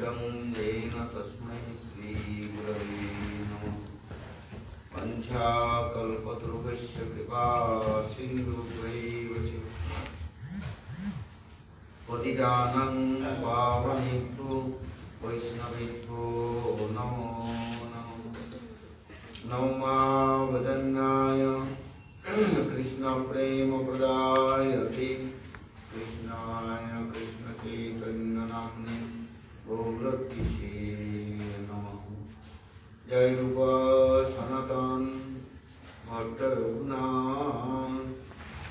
नामृतं येन तस्मै श्रीगुरवे नमः। वञ्चाकल्पतरुभ्यश्च कृपा सिन्धुभ्यैव च पतितानं पावनेभ्यो वैष्णवेभ्यो नमो नमः। नमो वदन्नाय कृष्णप्रेमप्रदायते कृष्णाय कृष्णचैतन्यनाम्ने गौरतिसे नमः। जय रूप सनातन भट्ट रघुनाथ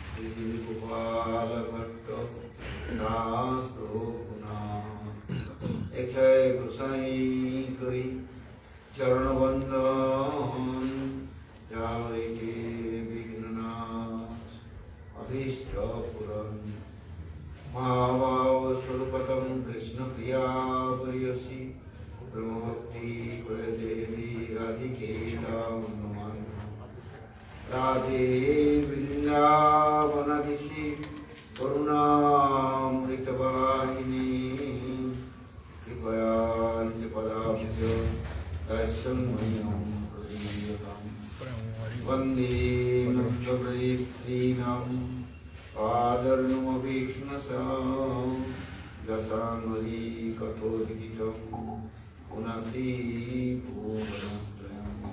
श्री गोपाल भट्ट दास रघुनाथ। अक्षय गोसाई करी चरण वंदन जावै के विघ्ननाश अभीष्ट पुरन महाभाव स्वरूपतम कृष्ण प्रिया प्रियसी ब्रह्मभक्ति प्रदेवी राधिके नमामि। राधे वृंदावनाधीशे करुणामृतवाहिनी कृपया निजपदाब्ज दर्शनमयं प्रदीयताम्। वन्दे नव्यव्रजस्त्रीणां पादर्णमभीक्ष्णसां दशाङ्गली कठोरहितं पुनति पूर्णत्रयम्।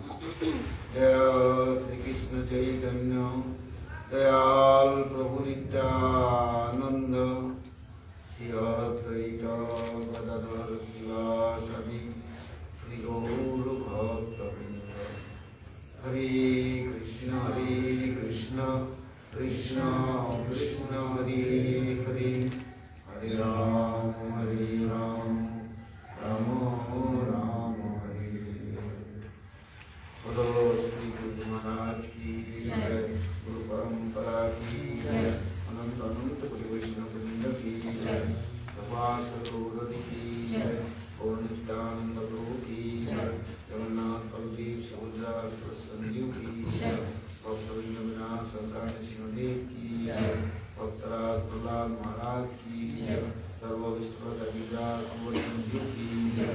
जय श्री कृष्ण चैतन्य दयाल प्रभु नित्यानंद श्री अद्वैत गदाधर शिवासादि श्री गौर भक्तवृंद। हरे कृष्ण कृष्ण कृष्ण हरे हरे हरे राम राम राम हरे हरे। बोलो श्री गुरु महाराज की जय, गुरु परंपरा की जय, अनंत अनंत कोटि वैष्णव वृंद की जय, प्रभास गौरवी की जय, और नित्यानंद प्रभु की जय, जगन्नाथ बलदेव सुभद्रा संजीव की जय, भक्तवृंद विनाश शंकर सिंहदेव की जय, भक्तराज प्रहलाद महाराज की जय, सर्व विष्णुपद गिरिराज संजीव की जय,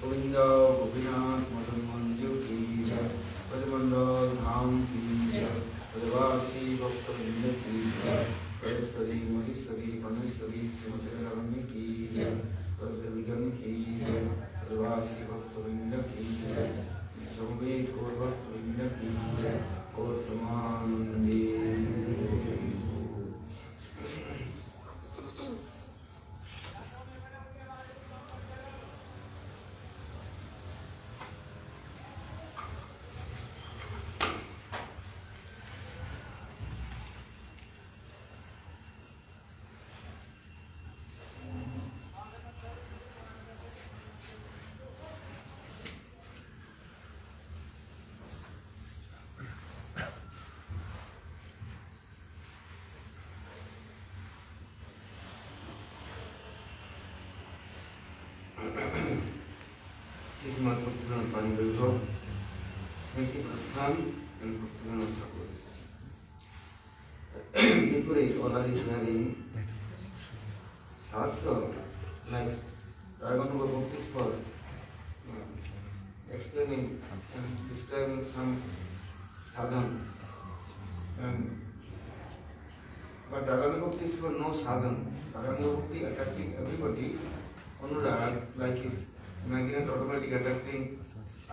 गोविंद गोपीनाथ मदन मंजू की जय, ब्रजमंडल धाम की जय, ब्रजवासी भक्तवृंद की जय, ब्रजेश्वरी महेश्वरी परमेश्वरी श्रीमती रानी की जय, ब्रजविजन की जय, ब्रजवासी भक्तवृंद की जय, समेत गौर भक्तवृंद की जय, और प्रमानंदी। श्रीमद् भक्तिवेदांत पाणिनि स्मृति प्रस्थान and Bhaktivinoda Thakur. People is already hearing Shastra like Raghunath Bhaktiswar explaining and describing some sadhan. But Raghunath Bhaktiswar no sadhan. Raghunath Bhakti attracting everybody. Anurag like his magnet automatic attracting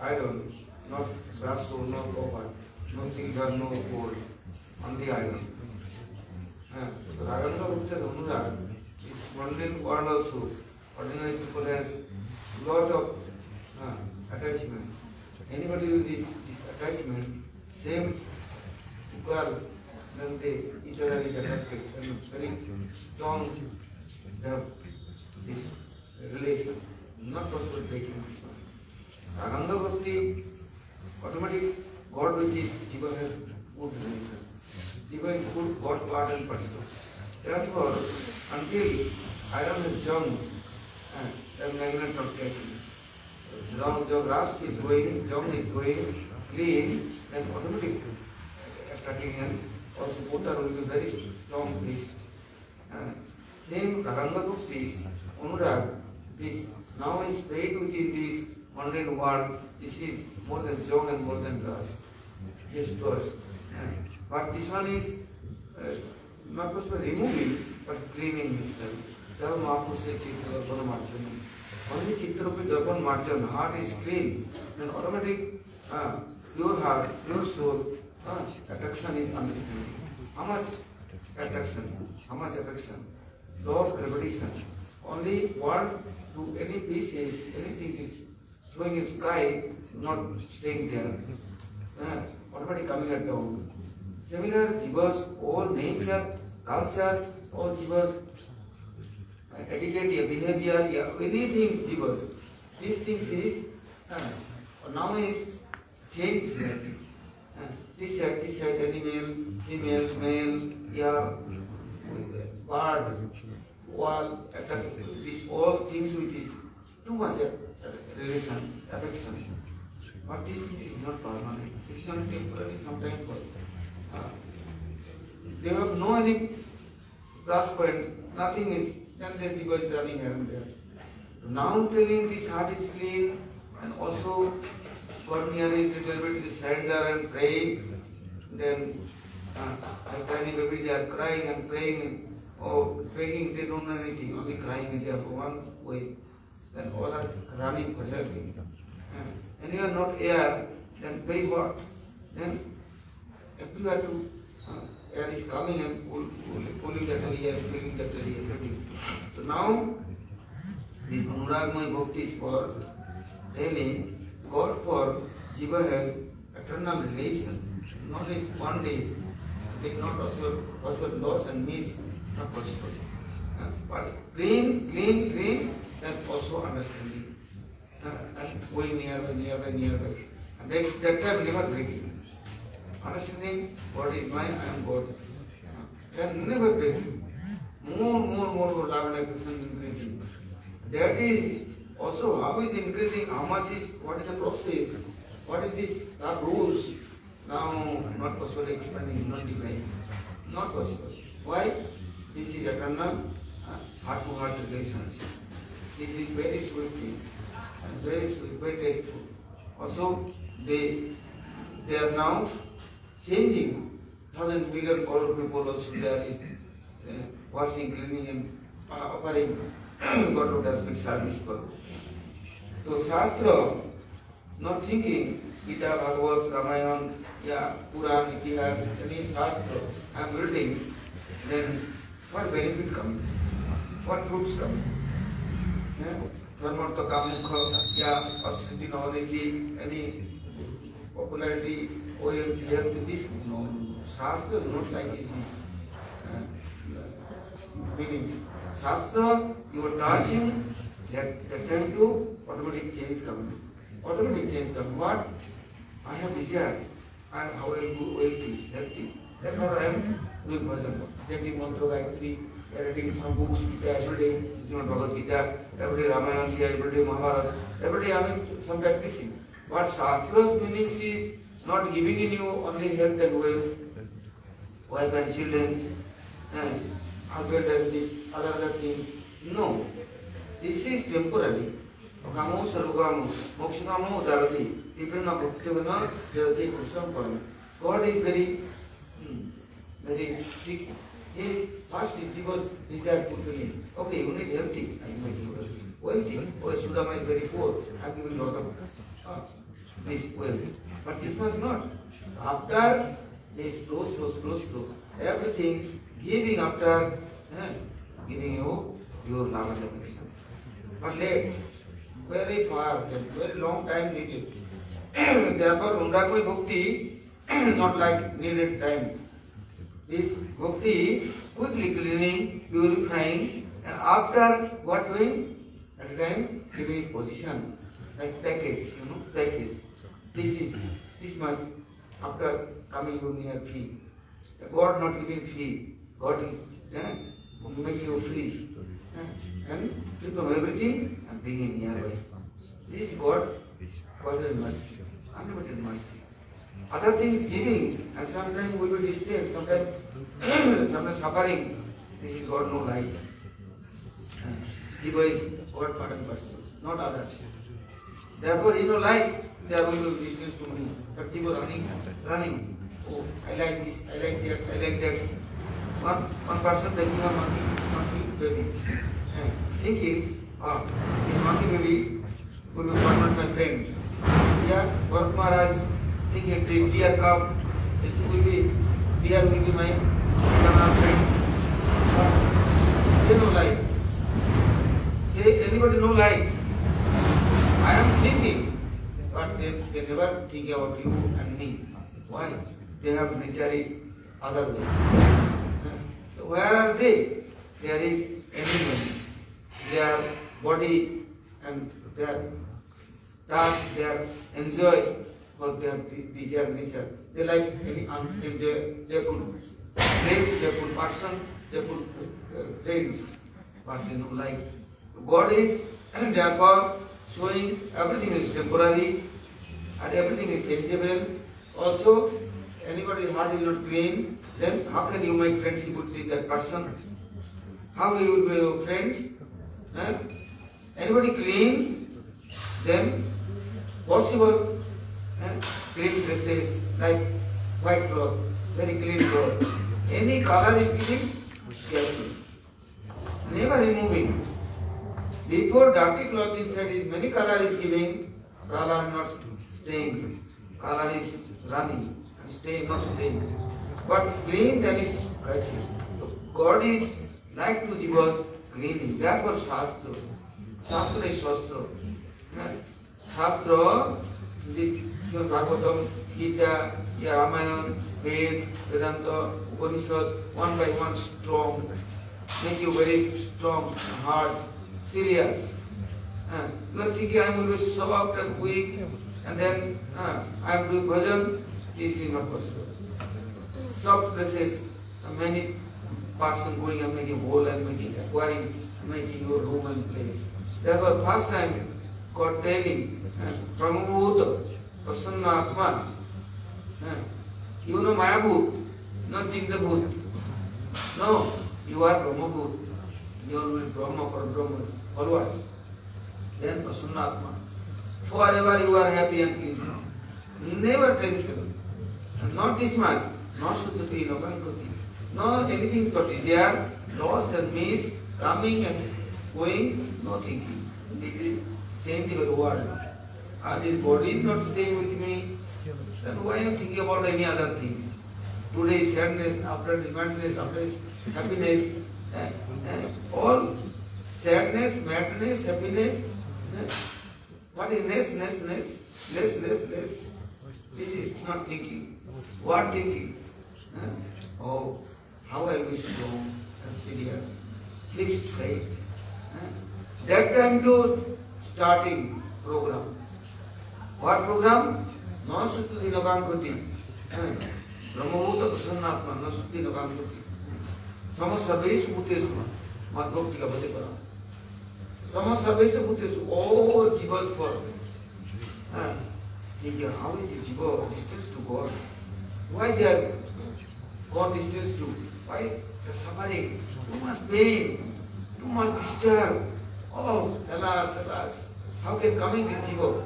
iron, not brass stone, not copper, no silver, no gold, only iron. Raghunath Bhakti Anurag is mundane world also. Ordinary people has lot of attachment. Anybody with this attachment, same equal, then they each other is attracted and very strong. They have this relation. Not possible breaking this one. Raghunath Bhakti, automatic God with this Jiva has good relation. Jiva is good God part and parcel. Therefore, until iron is young, the magnet not catching. The rust is going, young is going clean, then automatic attacking and also water will be very strong mixed. Same Raghunath Bhakti, Anurag, this Now is spread within this mundane world. This is more than junk and more than rust. Destroy. But this one is not just removing, but cleaning itself. Therefore, Mahaprabhu says Chitta Darpana Marjana. Only Chitta Rupi Darpana Marjana, heart is clean, then automatic, your heart, your soul, attraction is understanding. How much attraction? How much affection? Law of gravitation. Only one to any pieces, anything is throwing in sky, not staying there. Automatically coming at down. Similar jivas, all nature, culture, all jivas, etiquette, behavior, anything is jivas. These things is, now is change like this. This side, animal, female, male, bird, wall, this all things with this too much relation, affection. But this thing is not permanent. This is not temporary, sometimes they have no any plus point, nothing is, then the jiva is running here and there. Now telling this heart is clean and also cornea is little bit surrender and praying, then tiny babies they are crying and praying and begging, they don't know anything, only crying and they are one way. Then all are running for helping. And you are not air, then very hot. Then everywhere to air is coming and pulling that area, filling that area, everything. So now this Anuragmaya Bhakti is for telling God for Jiva has eternal relation. Not is one day, it is not possible loss and miss, not possible. But clean, then also understanding. And going nearby. And that time never breaking. Understanding God is mine, I am God. Then never breaking. More love and affection increasing. That is also how is increasing, how much is, what is the process, what is this, the rules. Now not possible expanding, not divine. Not possible. Why? This is eternal heart-to-heart relationship. This is very sweet thing. Very sweet, very tasteful. Also, they are now changing. 1,000 million crore people also there is washing, cleaning and offering God of dustbin service for. So Shastra, not thinking Gita, Bhagavad, Ramayana, Puran, Itihas, any Shastra I am building, then what benefit coming? What fruits coming? Dharmartha, Kamukha, austerity, knowledge, any popularity, oil, health, this, no. Shastra is not like this. Meanings. Shastra, you are touching, that time to automatic change coming. Automatic change coming. What? I have desire. I will be wealthy, healthy. Therefore I am doing bhajan. Chanting mantra, Gayatri, reading some books, Gita every day, Srimad Bhagavad Gita, every day Ramayana, every day Mahabharata, every day I am some practicing. What Shastra's meaning is not giving in you only health and wealth, wife and children, and husband and this, other things. No. This is temporary. Kamo sarvagamo, mokshagamo darati, viprana bhaktivana jarati kursam param. God is very tricky. He is first it was desired fulfilling. Okay, you need healthy, I make you wealthy. Oh, Sudama is very poor, I am giving lot of this wealth. But this was not. After this slow, everything giving after giving you your love and affection. But late, very far, very long time needed. Therefore, Undakmaya Bhakti not like needed time. This Bhakti quickly cleaning, purifying, and after what doing? At the time giving his position, like package, package. This much after coming you near fee. God not giving fee, God is making you free. And flip from everything and bring him nearby. This is God causes mercy, unlimited mercy. Other things giving, and sometimes will be distant, sometimes suffering. This is God no light. Jiva is what pardon persons, not others. Therefore, like they are going to distance to me, but Jiva running. Oh, I like this, I like that, I like that. One person taking a monkey baby, and thinking, this monkey baby will be one of my friends. Yeah, Bharat Maharaj thinking, deer come, deer will be my friend. They don't like. Anybody no like. I am thinking, but they never think about you and me. Why? They have nature is other way. So where are they? There is animal. Their body and their touch, their enjoy for their desire nature. They like any they could place, they could person, they could friends, but they don't like. God is, and therefore showing everything is temporary and everything is changeable. Also, anybody's heart is not clean, then how can you make friendship with that person? How you will be your friends? Anybody clean, then possible clean dresses like white cloth, very clean cloth. Any color is giving, careful. Never removing. Before dirty cloth inside is many color is giving, color not staying, color is running and stay not staying. But clean then is catching. So God is like to jivas cleaning. Therefore Shastra. Shastra is Shastra. Shastra, this Srimad Bhagavatam, Gita, Ramayana, Ved, Vedanta, Upanishad, one by one strong, make you very strong, hard, serious. You are thinking I am going to be soft and weak, and then I am doing bhajan. This is not possible. Soft places, many person going and making hole and making acquiring, making your room and place. Therefore, first time God telling, Brahmabhuta, Prasanna Atma. You know Mayabhut, not Chindabhut. No, you are Brahmabhut. You are Brahma for Brahmas, always. Then Prasanna Atma. Forever you are happy and pleased. Never tension. And not this much. No Shuddhati, no Kankati. No anything but desire, lost and missed, coming and going, no thinking. This is changing the world. And this body is not staying with me. Then why I am thinking about any other things? Today is sadness, after is madness, after is happiness. All sadness, madness, happiness. What is less? This is not thinking. What thinking? Oh, how I wish strong and serious, fixed faith. That time to starting program. What program? No Suttati Nakankati. Brahmabhuta Prasannatma, no Suttati Nakankati. Samasarvesu Bhutesu, Madhbhakti Kapate Param. Samasarvesu Bhutesu, all jivas for. How is the jiva distance to God? Why they are God distance to? Why the suffering? Too much pain, too much disturb. Oh, alas. How can coming the jiva?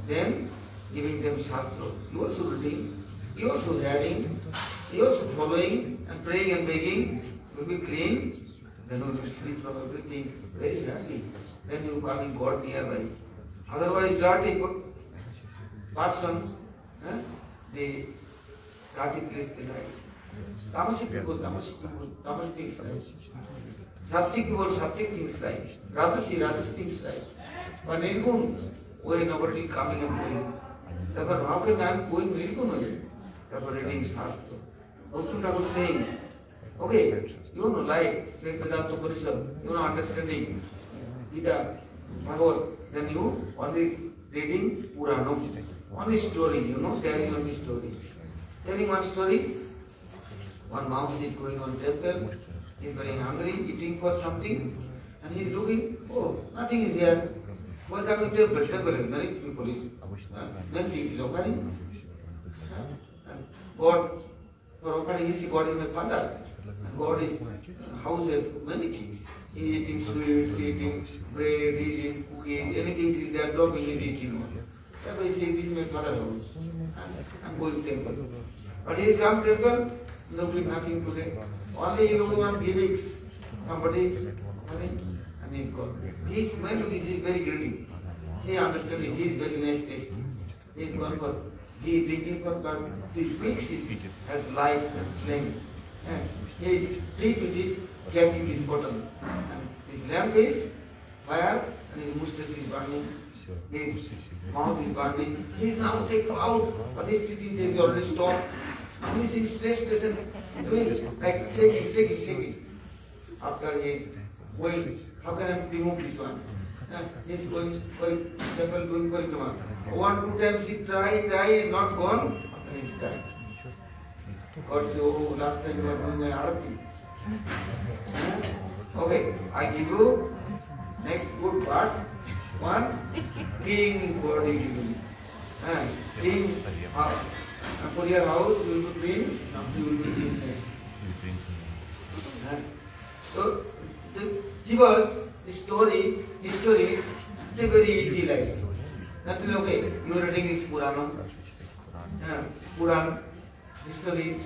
Then giving them Shastra. You also reading, you also hearing, you also following and praying and begging. You will be clean, then you will be free from everything, very happy. Then you come in God nearby. Otherwise, dirty person, the dirty place they like. Tamasic people, tamasic things like. Sattvic people, sattvic things like. Rajasi things like. But Nirgun, way nobody coming and going. Therefore, how can I am going Nirgun again? Therefore, reading Shastra. Bhakti Thakur saying, okay, you know life, like Vedanta Upanishad, you know understanding, Gita, Bhagavad, then you only reading Puranam. Only story, you know, there is only story. Telling one story, one mouse is going on temple, he is very hungry, eating for something, and he is looking, oh, nothing is here. Why coming to temple? Temple is many people is, many things is occurring. And God, for offering, he see God is my father. And God is houses, many things. He is eating sweets, eating bread, he is eating cookies, anything is there, dog he is eating. That's why he says, this is my father's house. I'm going temple. But he is come temple, looking nothing today. Only he looking on giving somebody money and he is gone. He is very greedy. He understands it, he is very nice tasty. He is gone for he is drinking for but the pigs has light and flame. And he is deep with this catching this bottle. And his lamp is fire and his mustache is burning. His mouth is burning. He is now taken out, but his teeth is already stopped. Now he is stressed and doing like shaking. After he is going, how can I remove this one? He is going for temple, doing parikrama. 1-2 times he try, not gone, and he is died. God says, oh, last time you were doing my arati. Okay, I give you next good part. One, king body giving. King, for your house you will be prince, you will be king next. So, the Jiva's history, they very easy life. Nothing okay. You are reading is Purana. Puran, history,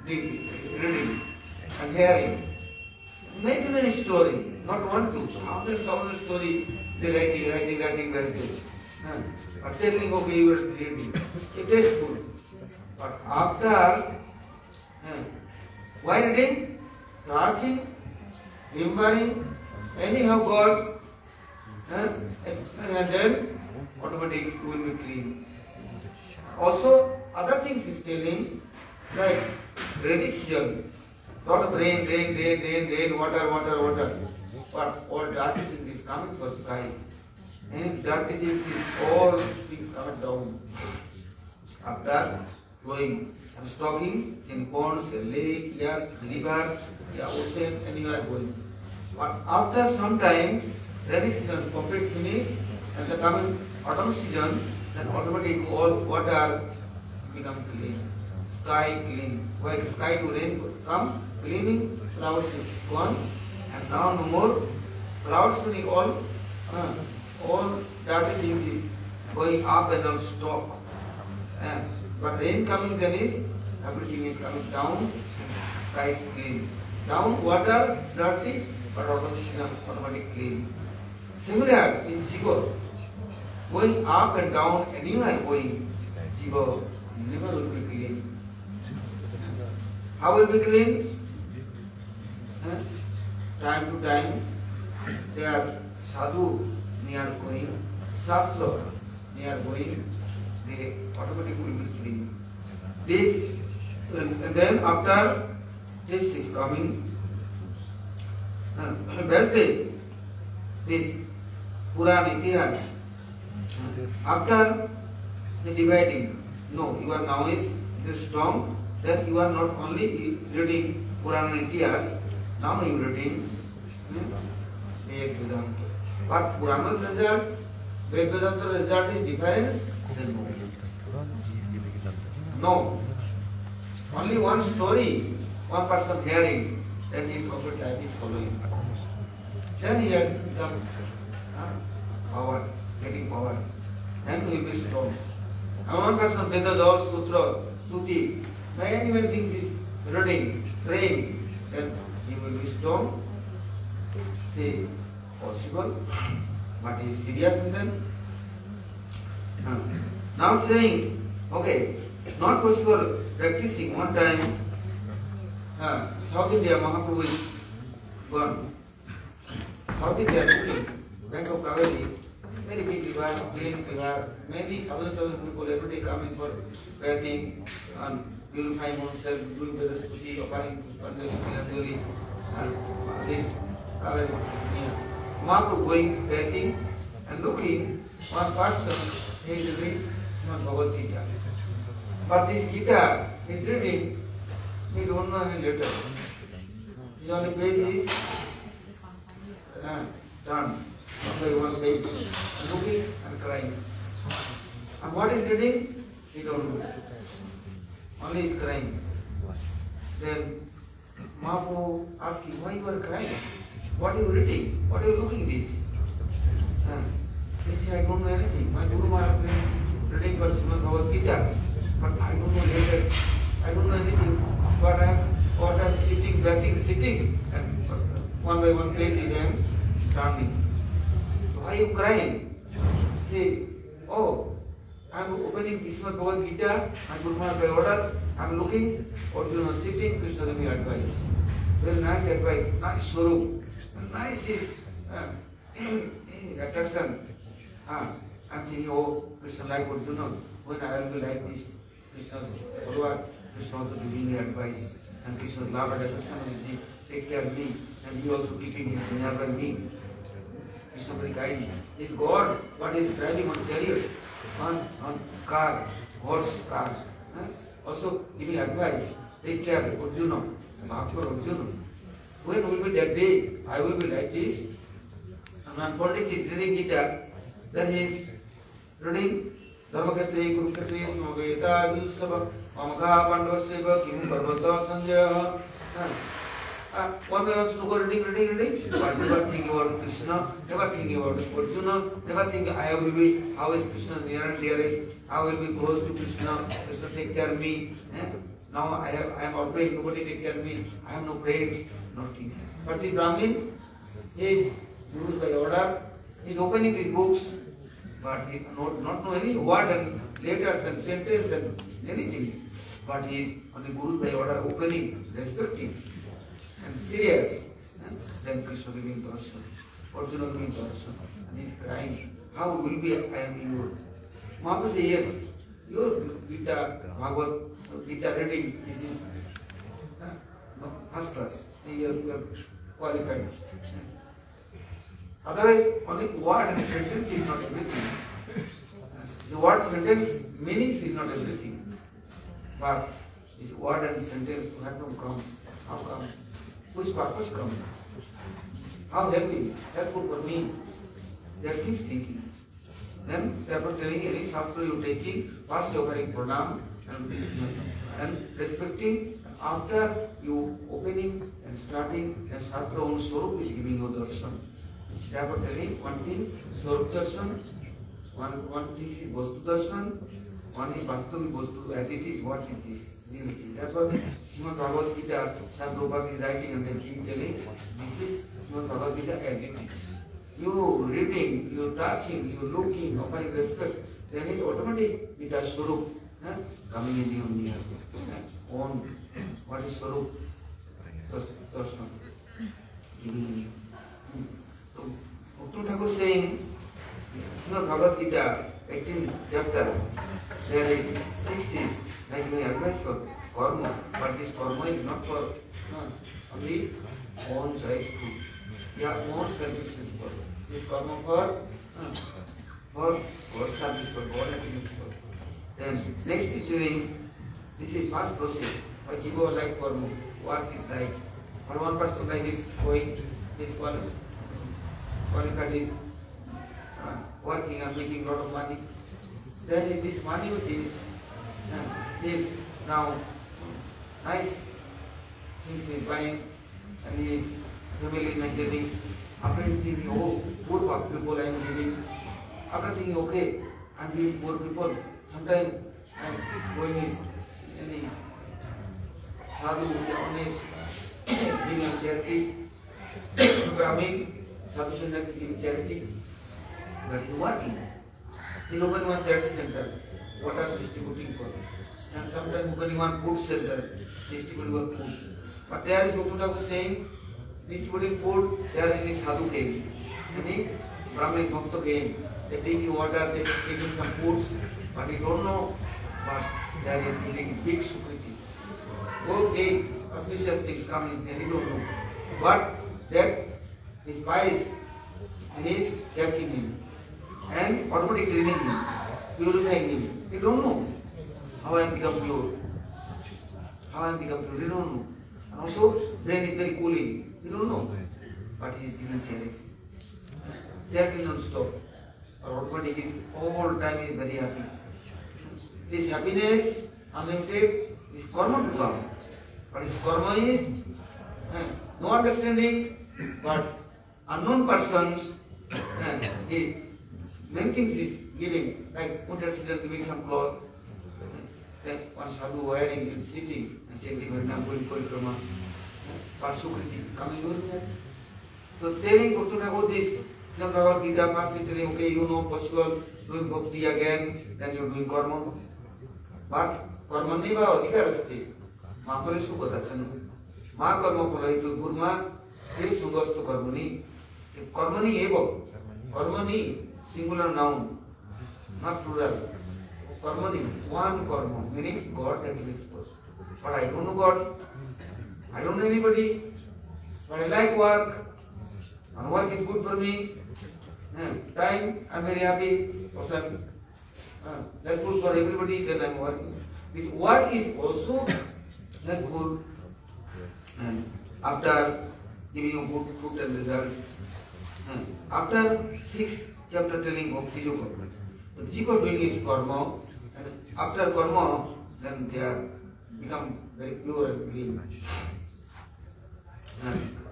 reading, and hearing. Many story, not one, two, thousand story. They writing very good. But telling okay, you are reading. It is good. But after, why reading? Watching, remembering, anyhow God. And then automatically you will be clean. Also, other things is telling, like rainy season, lot of rain, water. But all dirty things is coming for sky. And dirty things is all things coming down. After flowing and stocking in ponds, a lake, river, ocean, anywhere going. But after some time, rainy season complete finish and the coming autumn season, then automatically all water become clean. Sky clean. Why sky to rain come, cleaning, clouds is gone, and now no more clouds meaning all dirty things is going up and now stop. But rain coming then is everything is coming down, sky is clean. Down water dirty, but autumn season automatically clean. Similar in Jiva, going up and down, anywhere going, Jiva never will be clean. How will be clean? Time to time, they are sadhu near going, shastra near going, they automatically will be clean. This, and then after this is coming, Wednesday, this Puran Itihas. After the dividing, no, you are now is strong, then you are not only reading Puran Itihas, now you are reading Ved Vedanta. But Purana's result, Ved Vedanta result is different? Then no. Only one story, one person hearing, then his complete life is following. Then he has become power, getting power, and he will be strong. And one person, Vedas, all Sutra, Stuti, many things is reading, praying, then he will be strong. Say, possible, but he is serious in them. Now saying, okay, not possible, practicing one time, South India, Mahaprabhu is gone. South India, Bank of Kaveri, very big river, clean river, many thousand people every day coming for bathing and purifying oneself, doing the stuti, offering Puspanjali, Tilanjali, and this Kaveri. Mahaprabhu going bathing and looking, one person is reading Srimad Bhagavad Gita. But this Gita is reading, he don't know any letters. His only page is done. Only one page. Looking and crying. And what is reading? He don't know. Only is crying. Then Mahaprabhu asking, why you are crying? What are you reading? What are you looking at this? They say, I don't know anything. My Guru Maharaj is reading for Srimad Bhagavad Gita, but I don't know letters. I don't know anything. But I'm sitting, sitting, and one by one page I am turning. Why are you crying? Say, oh, I'm opening Srimad Bhagavad Gita, my Guru Maharaj by order, I'm looking, Arjuna sitting, Krishna gave me advice. Very nice advice, nice Swarup. Nice is attraction. I'm thinking, oh, Krishna like Arjuna, when I will be like this, Krishna's followers, Krishna also giving me advice, and Krishna's love and affection will take care of me, and he also keeping his nearby me. Krishna very kind. He is God, but he is driving on chariot, on car, horse car. Also giving advice, take care of Arjuna, Bhakta Arjuna. When will be that day, I will be like this. And when Pandit is reading Gita, then he is reading Dharmakhetre, Kurukhetre, Samaveta, Yusava, Mamaka, Pandavaseva, Kim Parvata, Sanjaya. One by one sloka reading, but never thinking about Krishna, never thinking about Arjuna, never thinking I will be, how is Krishna near and dearest, I will be close to Krishna, Krishna take care of me. Now I am outbreak, nobody take care of me, I have no friends, nothing. But the Brahmin is Guru by order, he is opening his books, but he not know any word and letters and sentence and anything. But he is on the Guru by order opening, respecting and serious. Then Krishna giving darshan, Arjuna giving darshan, and he is crying, how will be I am your? Mahaprabhu says, yes, your Gita, Bhagavad Gita reading, this is first class, you are qualified. Otherwise, only word and sentence is not everything. The word sentence meanings is not everything. But this word and sentence have not come. How come? Whose purpose come? How helpful for me? They are keeps thinking. Then they are not telling any shastra you taking, first you are offering pranam and respecting. After you opening and starting, and shastra own Swarup is giving you darshan. They are telling one thing, Swarup darshan, one thing is Vastu darshan, one is Vastavi Vastu as it is, what is this? Reality. That's what Srimad Bhagavad Gita, Sri Prabhupada is writing and then telling, this is Srimad Bhagavad Gita as it is. You reading, you touching, you looking, offering respect, then it automatically Gita Swarup coming in your near. On what is Swarup? Darshan. Giving you. So, Bhakti Thakur saying, Srimad Bhagavad Gita, 18th chapter, there is 60, like giving advice for karma, but this karma is not for only own choice food. Yeah, own selfishness for. This karma for God service, for God happiness for. Then next is doing, this is first process. Why Jiva like karma, work is right. For one person like this going, this qualified is working and making a lot of money. Then if this money is now nice things he is buying and he is family maintaining. After he is thinking, oh, poor people I am giving. After thinking, okay, I am giving poor people. Sometimes I am going is any sadhu, honest, giving charity. Brahmin, sadhu sannyasi is giving charity. But he is working. He is opening one charity center, water distributing for. And sometimes opening one food center, distributing food. But there is Bhakti Thakur saying, distributing food, there any sadhu came. Any Brahmin Bhakta came. They taking water, they taking some foods, but he don't know. But there is getting big sukriti. Go big, auspicious things come in there, he don't know. But that is pious, and he is catching him. And automatically cleaning him, purifying him. He don't know how I am become pure. How I am become pure, he don't know. And also, brain is very cooling. He don't know. But he is given charity. Charity non-stop. Or automatically, his whole time is very happy. This happiness, unlimited, is karma to come. But his karma is no understanding, but unknown persons, he many things is giving, like Uttarasident giving some cloth, then one sadhu wearing and sitting and saying, I'm going Parikrama, for Sukriti, coming using it. So telling Bhakti Thakur this, Srimad Bhagavad Gita first telling, okay, you know possible doing bhakti again, then you're doing karma. But karma niva adhikar asti. Mahapure sukata chanu. Ma karma pulaitu burma, he sugastu karmani. Karmani eva. Karmani, singular noun, not plural. Karmani, one karma, meaning God and His person. But I don't know God, I don't know anybody, but I like work, and work is good for me. Time, I'm very happy, also that's good for everybody, then I'm working. This work is also helpful, and after giving you good fruit and result. After 6 chapter telling Bhakti Yoga, the jiva doing his karma, and after karma, then they are become very pure and clean.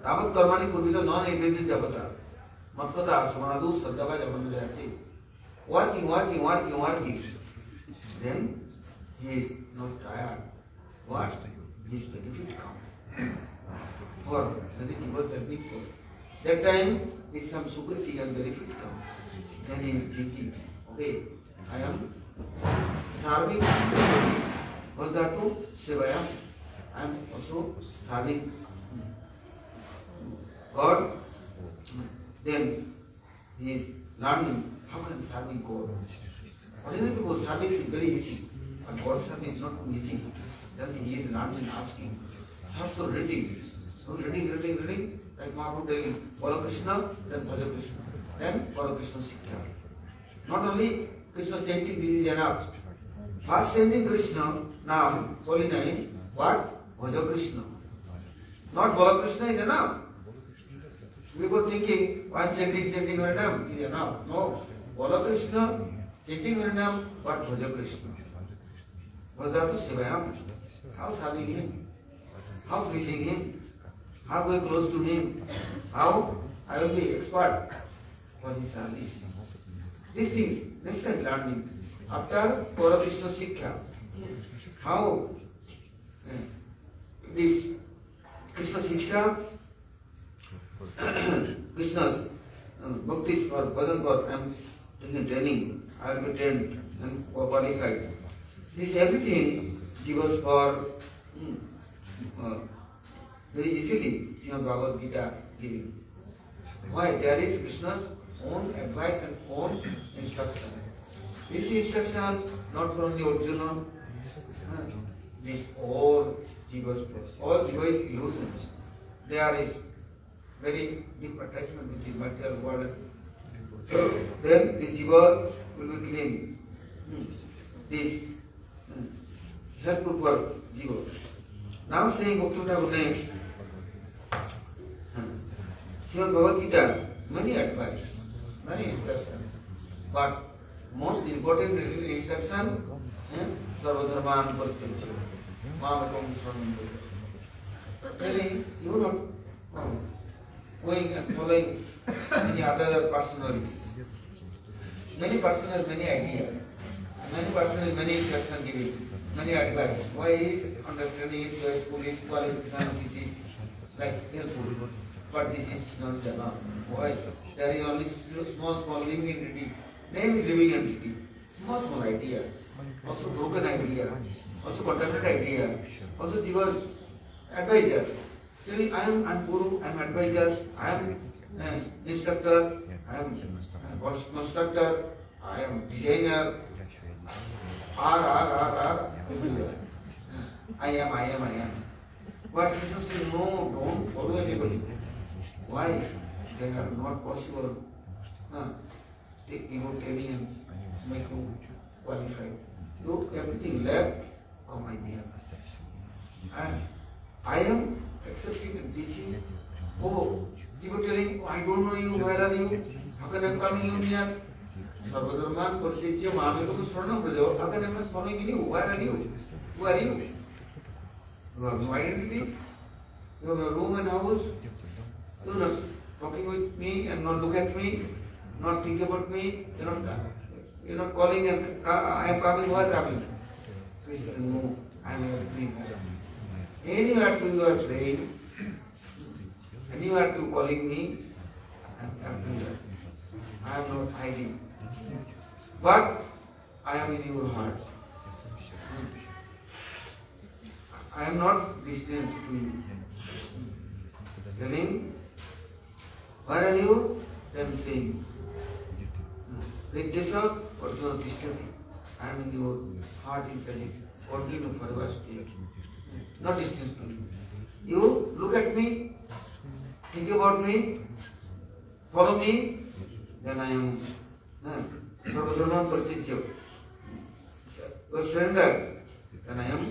Tavat karmani kurvita non-evident japata. Matkata samanadu sardava japanujayati. Working. Then he is not tired. What? His benefit come. For many jivas are big for. That time is some sukriti and benefit come. Then he is thinking, okay, I am serving Vajadatu Sevayam. I am also serving God. Then he is learning how can serving God. Ordinary people service is very easy, but God service is not easy. Then he is learning, asking, Shastra reading. So reading, like Mahaprabhu telling, follow Krishna, then Bhaja Krishna, then follow Krishna Sikkha. Not only Krishna chanting, this is enough. First chanting Krishna, now, holy name, what? Bhaja Krishna. Not follow Krishna is enough. People thinking, one chanting Harinam is enough. No, follow Krishna, chanting Harinam, but Bhaja Krishna. Vajadatu Sevayam. How serving him? How pleasing him? How going close to him? How I will be expert for his service. These things, next time learning. After Pura Krishna Sikkha, how this Krishna Siksha, Krishna's bhaktis for bhajan for, I am taking training, I will be trained and qualified. This everything jivas for very easily Srimad Bhagavad Gita giving. Why? There is Krishna's own advice and own instruction. This instruction not for only Arjuna, this all jivas place. All jiva is illusions. There is very deep attachment with the material world. Then the jiva will be clean. This helpful for jiva. Now saying Bhakti Thakur next. Srimad Bhagavad Gita, many advice, many instruction. But most important instruction, Sarvadharman Parityajya, Mamekam Swaminam. Telling you not going and following any other personalities. Many personalities, many ideas. Many personalities, many instruction giving, many advice. Why is understanding is joyful, is qualification, this is like helpful. But this is not enough. Why? There is only small living entity. Name is living entity. Small idea. Also broken idea. Also contaminated idea. Also jiva's advisor. Telling I am guru, I am advisor, I am instructor, I am constructor, I am designer. R, everywhere. I am. But Krishna says, no, don't follow anybody. Why? They are not possible. Take ego training and make you qualified. You everything left, come idea. And I am accepting and teaching. Oh, people telling, I don't know you, where are you? How can I come in here? Sarvadharman Parityajya Mamekam Swaranam Prajo. How can I be following you? Where are you? Who are you? You have no identity. You have no room and house. You have no talking with me and not look at me, not think about me, you're not calling and I am coming, who are coming? Krishna said, no, I am everywhere. Anywhere to you are praying, anywhere to calling me, I am everywhere. I am not hiding. But I am in your heart. I am not distant to you. Telling, where are you? Then saying, Riddhesa Arjuna Tishtati. I am in your heart inside it. Continue forever stay. Not distance to you. You look at me, think about me, follow me, then I am Sarvadharman Pratitya. You surrender, then I am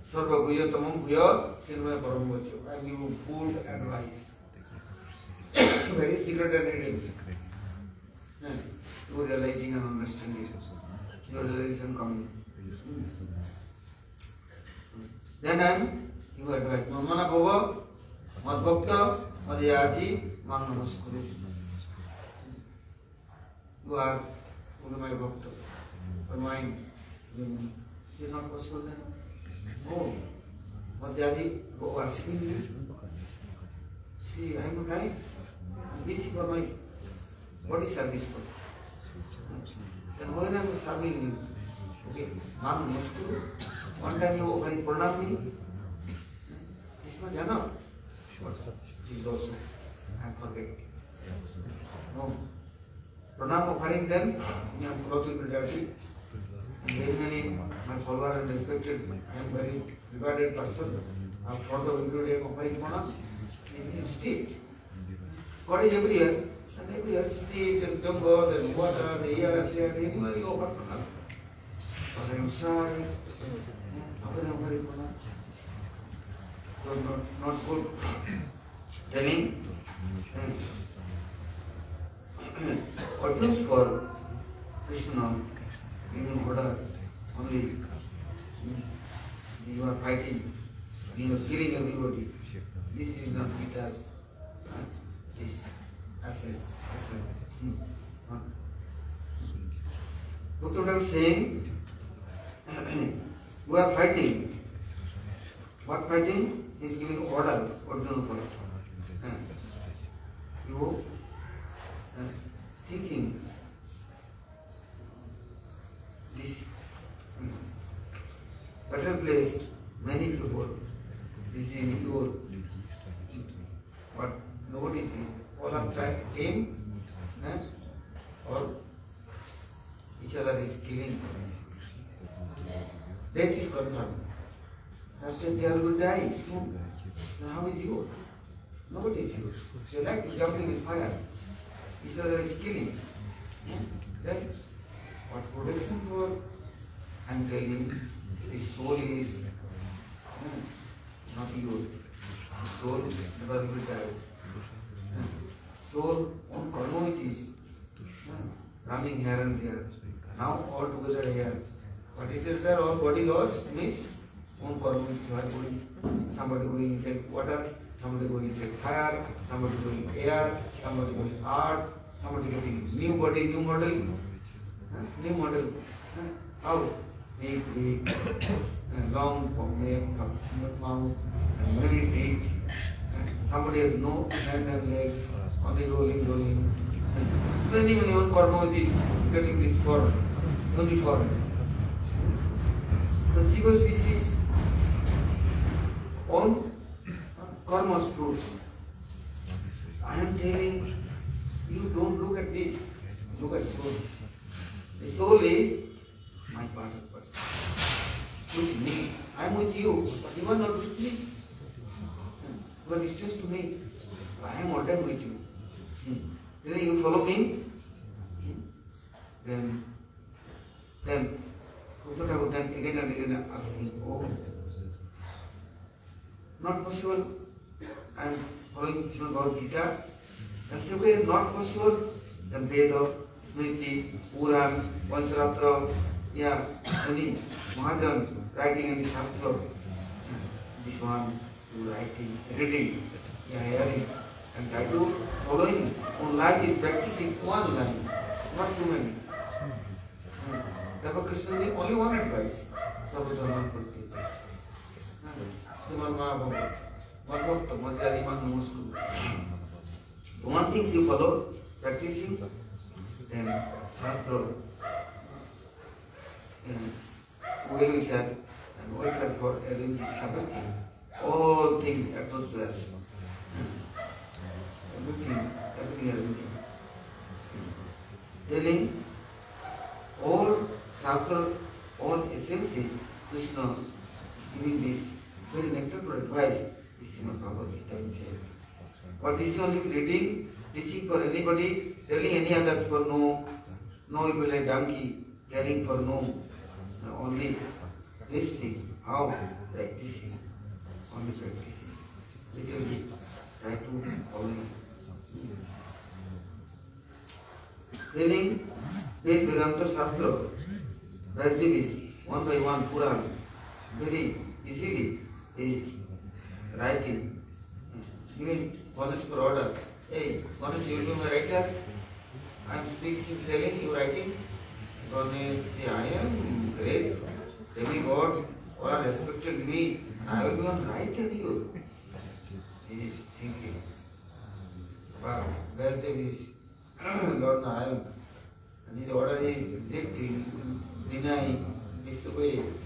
Sarva Guya Tamam Guya Sinmaya Paramvachya. I give you good advice. Very secret and hidden. You are realizing and understanding. Your realization coming. Then I am your advice. Mamana Bhava, Mad Bhakta, Madhyaji, Man Namaskuru. You are one of my Bhakta. For mine. Is it not possible then? No. Madhyaji, go asking me. See, I am not right. I am busy for my body service. Then when I am serving you, okay, Man Namaskuru. One time you very pranam me. This much enough. This is also, I forget. No. Pranam offering then, I am clothed with dirty. And very many, my followers and respected, I am very regarded person. I have thought of every day offering pranam. In state. God is everywhere. And everywhere, state and jungle and water, the air and there, anywhere you offer pranam. But I am shy. Not good. Telling orphans for Krishna giving order only. You are fighting, you are killing everybody. This is not guitars. This essence. Bhaktivinoda is saying, we are fighting. What fighting? He is giving order, original for it. You thinking this better place, many people, this is in your, but nobody is here. All of time came, or each other is killing. Death is confirmed. That said they are going to die soon. Then how is you? Nobody is you. They like to jump in fire. Each other is killing. Then what protection for? I am telling the soul is not you. The soul never will die. Soul on karma it is running here and there. Now all together here. But it is that all body loss means own karma is going. Somebody going inside water, somebody going inside fire, somebody going air, somebody going earth, somebody getting new body, new model. New model. How? Big, long mouth, and very big. Somebody has no hand and legs, only rolling. Many own karma is getting this form, only form. The Jiva, this is on karma's fruits. I am telling you, don't look at this, look at soul. The soul is my part of person. With me. I am with you, but you are not with me. You are distant to me. I am ordained with you. Then you follow me. Then again and again asking, oh, not possible. I am following Srimad Bhagavad Gita. That's okay, not possible. Then Veda, Smriti, Puran, Pancharatra, any Mahajan writing any Shastra. This one, you writing, reading, hearing. and try to following on life is practicing one line, not too many. Therefore Krishna gave only one advice, Sarvadharman Pratyaja. Sriman Mahabharata, Madhvakta, Madhyadi, Namaskuru. One thing you follow, practicing, then Shastra, well wisher, and welfare for arranging everything. All things, atmosphere, everything. Telling all Shastra, all essences, Krishna giving this very nectar advice is Srimad Bhagavad Gita himself. But this is only reading, teaching for anybody, telling any others for no it will be like donkey, caring for no, only this thing, how practicing, only practicing. Little bit, try to follow. Telling Ved Vedanta Shastra, Vyasadeva is one by one Puran, very easily is writing, giving Ganesh for order. Hey, Ganesh, you will be my writer. I am speaking, telling you writing. Ganesh, I am great. Demigod, all are respecting me. I will be on writer you. He is thinking. But Vyasadeva is Lord Narayan. And his order is rejecting, denying, disobeying.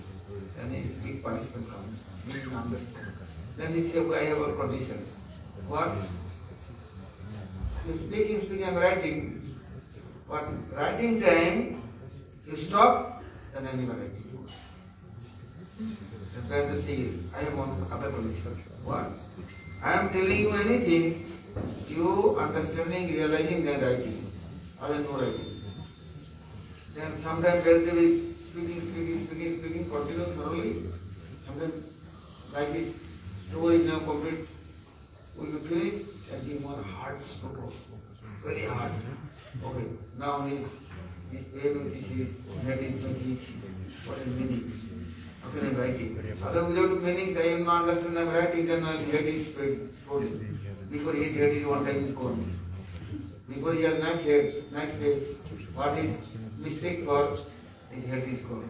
Then his big punishment comes. He didn't understand. Then he said, I have a condition. What? You speaking, I am writing. But writing time, you stop, then I never write. The parent says, I have one other condition. What? I am telling you anything, you understanding, realizing, then writing. Other no writing. Then sometimes relative is speaking, continue thoroughly. Sometimes like this story now complete, will be finished, and he more hard spoken, very hard. Okay, now his pain with his head is making what is meanings. How can I write it? Other without meanings, I am not understand, I am writing, then my head is exploding. Before his head is one time is gone. Before he has nice head, nice face, what is mistake for his head is gone.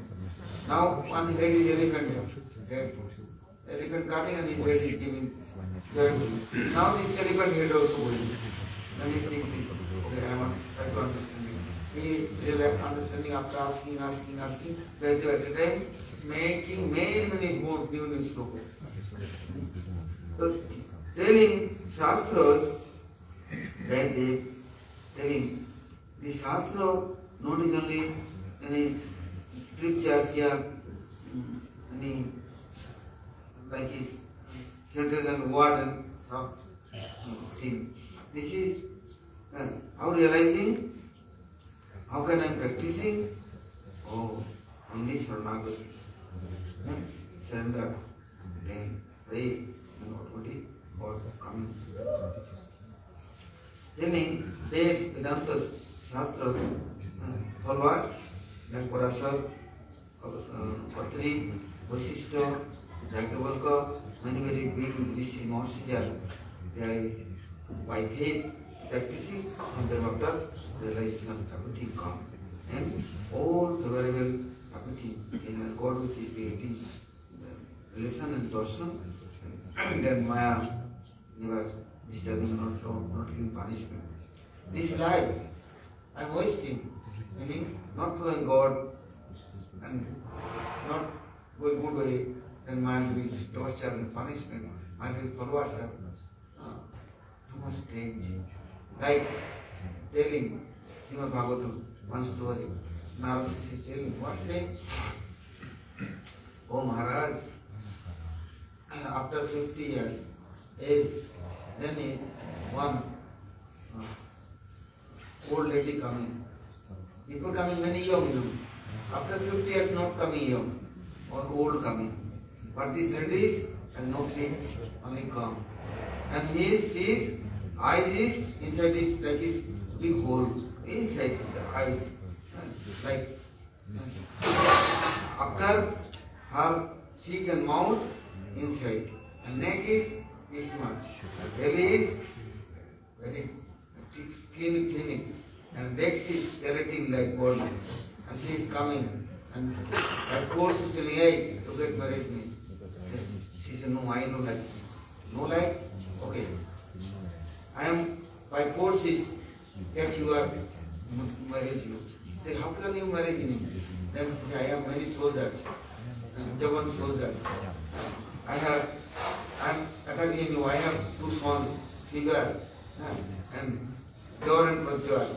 Now one head is elephant head. Elephant cutting and his head is giving joint. Now this elephant head also going. Then he thinks, okay, I am trying to understand it. He really understanding after asking. Then at the time making many more new slokas. So telling Shastras, that they telling the Shastra not is only any scriptures here, any like is centered on word and soft thing. This is how realizing, how can I am practicing? Oh, only Sharanagati. Surrender, then pray, and automatically was coming. Telling Ved Vedanta Shastras followers like Parashar, Patri, Vasishta, Jagavalka, many very big Rishi Mahashija. There is by faith practicing, sometime after realization everything come. And all favorable everything in accord with the creating relation and darshan, and then Maya never disturbing, not giving punishment. This life, I am wasting, meaning not following God and not going good way, then Maya will be torture and punishment. Maya will follow us up. Too much change. Like telling Srimad Bhagavatam, one story. Narada is telling, what saying? Oh Maharaj, after 50 years age, then is one old lady coming. Before coming many young. After 50 years not coming young or old coming. But this lady is has no feet, only come. And his eyes is inside his like his big hole inside the eyes. Like after her cheek and mouth inside, and neck is this much, belly is very skinny, and legs is skeleton like body. And she is coming, and at course is telling, hey, you get married me. She said, no, I don't like it. No like? Okay. I am by forces that you are marriage you. Say, how can you marry me? Then she said, I have many soldiers, Javan soldiers. I am attacking you. I have two sons, fever and Jor and Prajwal.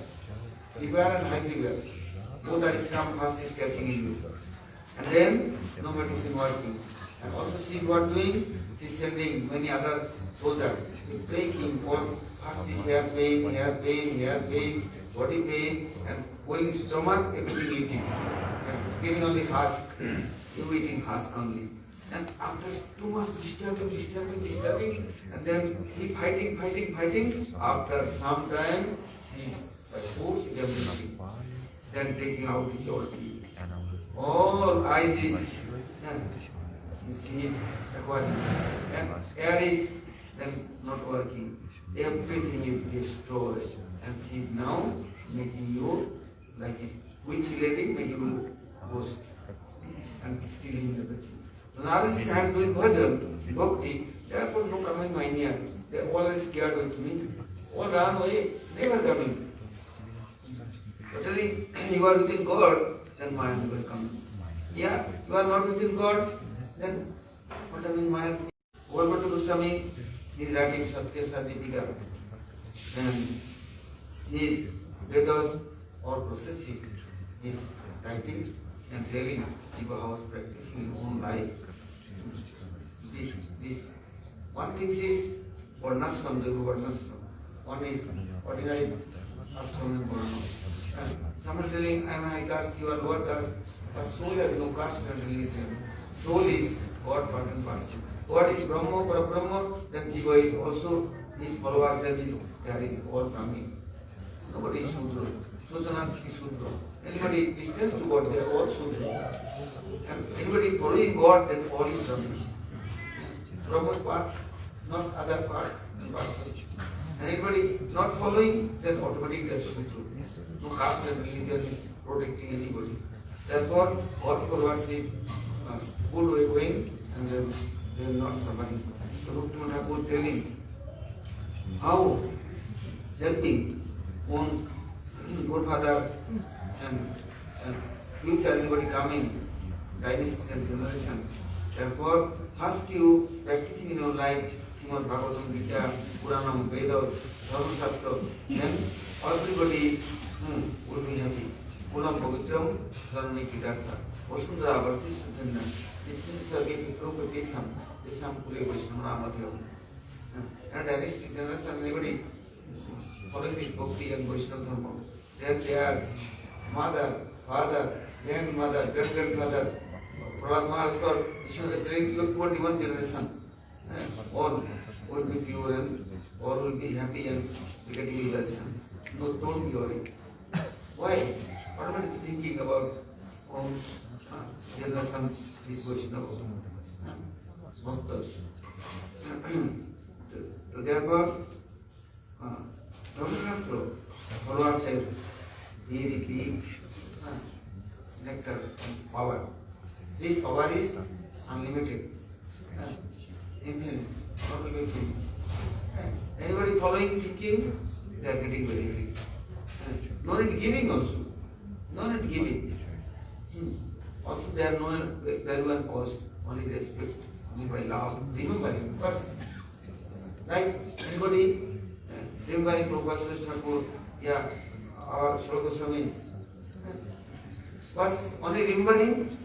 Fever and high fever. Both are Islam fast is catching in you. And then no medicine working. And also she what doing? She is sending many other soldiers. Breaking for first is hair pain, body pain, and going stomach, everything eating. And giving only husk. You eating husk only. And after too much disturbing, and then he fighting. After some time, she's by force is everything. Then taking out his old teeth. All eyes is, she is acquiring. And air is then not working. Everything is destroyed. And she is now making you like a witch lady, making you ghost and stealing everything. So now this I am doing bhajan, bhakti, therefore no coming my near. They are all scared with me. All run away, never coming. But if you are within God, then Maya will come. Yeah, you are not within God, then what I mean Maya? Govardhan Goswami is writing Satya Sadipika. And his Vedas or processes is writing and telling people how is practicing in own life. This one thing is Varnashram, Devu Varnashram. One is ordinary ashram and Varna. And some are telling I am high caste, you are lower caste. But soul has no caste and religion. Soul is God part and parcel. God is Brahma, Parabrahma, then Jiva is also his followers, then there is all coming. Nobody is Shudra. Sujana is Shudra. Anybody distance to God, they are all Shudra. And anybody following God, then all is Brahma. Brahma part, not other part and parcel. And anybody not following, then automatically they are Shudra. No caste and religion is protecting anybody. Therefore, God followers is good way going, and then they are not suffering. So Bhaktivinoda Thakur telling how helping own good father and future anybody coming, dynasty and generation. Therefore, first you practicing in your life Srimad Bhagavatam Gita, Puranam, Vedas, Dharma Shastra, then everybody will be happy. Kulam Pavitram, Dharani Kitartha, Vasundhara Varti Suthanna, Nitya Sarge Pitro Pratisam, Desam Pure Vaishnava Madhyam. And dynasty generation, anybody following this Bhakti and Vaishnava Dharma, then they are mother, father, grandmother, great-grandfather, Prahlad Maharaj, your 21 generation, all will be pure and all will be happy and getting elation. No, don't be worried. Why? Automatically thinking about generation is Vaishnava, Bhaktas. So therefore, Dharma Shastra, Bhagavad says, very big nectar and power. This power is unlimited, infinite, not will be finished. Anybody following thinking, they are getting benefit. No need giving also. No need giving. Also there are no value and cost, only respect, only by love. Remembering first. Like anybody remembering Prabhupada Thakur, yeah, our Sri Goswami. First, only remembering,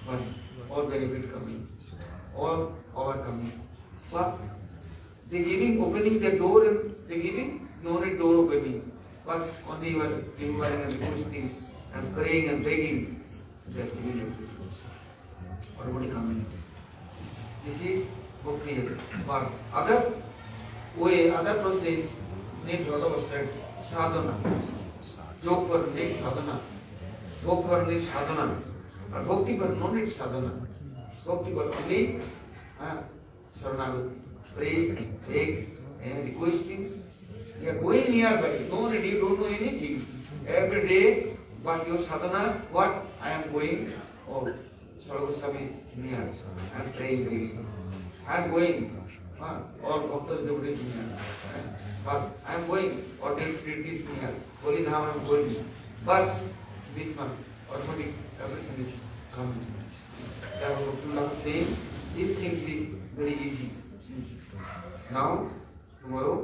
first, all benefit coming, all power coming. But they giving, opening the door and they giving, no need door opening. First, only you are remembering and requesting and praying and begging, they are giving everything. Everybody coming. This is Bhakti. But other way, other process need lot of strength. Sadhana. Jog for need sadhana. Bhok for need sadhana. But Bhakti for no need sadhana. Bhakti for only Saranagati. Pray, beg, and requesting, You are going nearby. Don't know anything. Every day, but your sadhana, what? I am going. Oh, Sarvaswami is near. I am praying. I am going. Or Bhaktas Devotee is near. Bus. I am going. Or Devotee is near. Holy Dham I am going. Bus. This much. Automatic. Everything is coming. Saying these things is very easy. Now, tomorrow,